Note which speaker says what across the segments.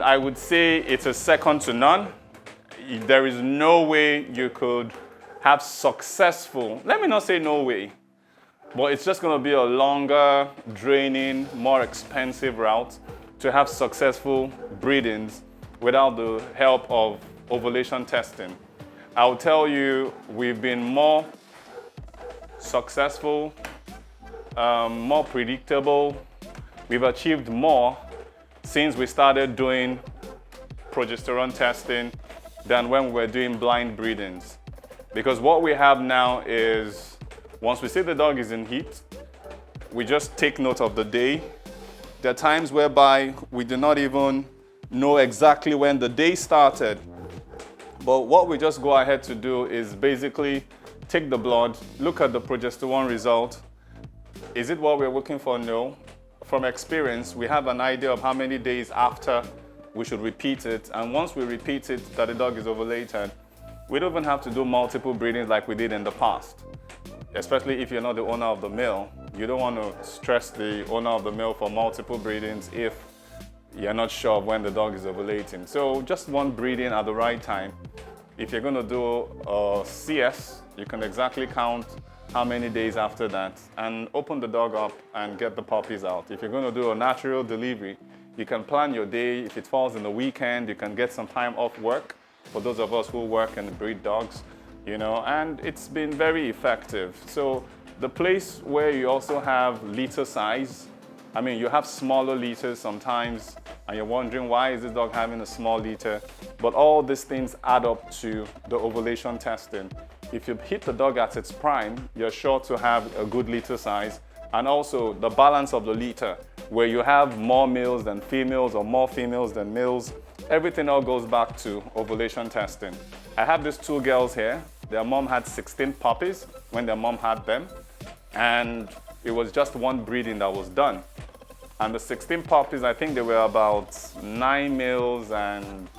Speaker 1: I would say it's a second to none. There is no way you could have successful, let me not say no way, but it's just going to be a longer, draining, more expensive route to have successful breedings without the help of ovulation testing. I'll tell you, we've been more successful, more predictable. We've achieved more since we started doing progesterone testing than when we were doing blind breedings. Because what we have now is, once we see the dog is in heat, we just take note of the day. There are times whereby we do not even know exactly when the day started. But what we just go ahead to do is basically take the blood, look at the progesterone result. Is it what we're looking for? No. From experience, we have an idea of how many days after we should repeat it. And once we repeat it, that the dog is ovulated, we don't even have to do multiple breedings like we did in the past. Especially if you're not the owner of the male. You don't want to stress the owner of the male for multiple breedings if you're not sure of when the dog is ovulating. So just one breeding at the right time. If you're going to do a CS, you can exactly count how many days after that and open the dog up and get the puppies out. If you're going to do a natural delivery, you can plan your day. If it falls in the weekend, you can get some time off work for those of us who work and breed dogs, you know, and it's been very effective. So the place where you also have litter size, I mean, you have smaller litters sometimes, and you're wondering why is this dog having a small litter? But all these things add up to the ovulation testing. If you hit the dog at its prime, you're sure to have a good litter size, and also the balance of the litter, where you have more males than females or more females than males. Everything all goes back to ovulation testing. I have these two girls here. Their mom had 16 puppies when their mom had them, and it was just one breeding that was done. And the 16 puppies, I think they were about 9 males and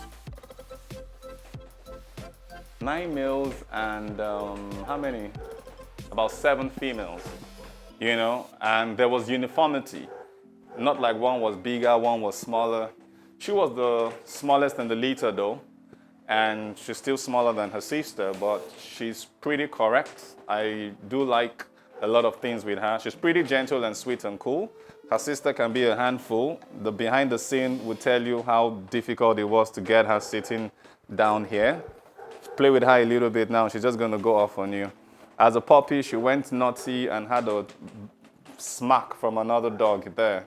Speaker 1: how many? About 7 females, you know, and there was uniformity. Not like one was bigger, one was smaller. She was the smallest in the litter though, and she's still smaller than her sister, but she's pretty correct. I do like a lot of things with her. She's pretty gentle and sweet and cool. Her sister can be a handful. The behind the scene would tell you how difficult it was to get her sitting down here. Play with her a little bit now, she's just gonna go off on you. As a puppy, she went naughty and had a smack from another dog there.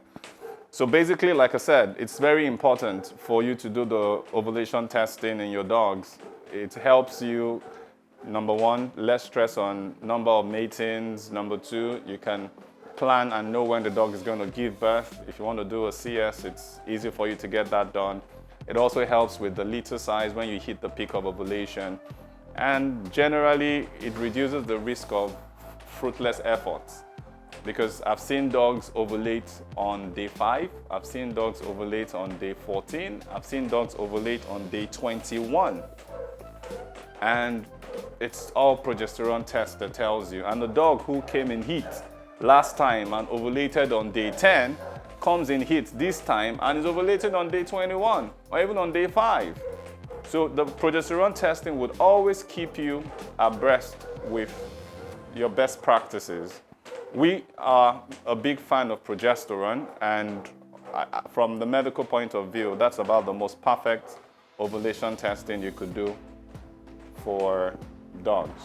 Speaker 1: So basically, like I said, it's very important for you to do the ovulation testing in your dogs. It helps you, number one, less stress on number of matings. Number two, you can plan and know when the dog is going to give birth. If you want to do a CS, it's easy for you to get that done. It also helps with the litter size when you hit the peak of ovulation. And generally, it reduces the risk of fruitless efforts. Because I've seen dogs ovulate on day 5, I've seen dogs ovulate on day 14, I've seen dogs ovulate on day 21. And it's all progesterone test that tells you. And the dog who came in heat last time and ovulated on day 10 comes in heat this time and is ovulated on day 21 or even on day 5. So the progesterone testing would always keep you abreast with your best practices. We are a big fan of progesterone, and from the medical point of view, that's about the most perfect ovulation testing you could do for dogs.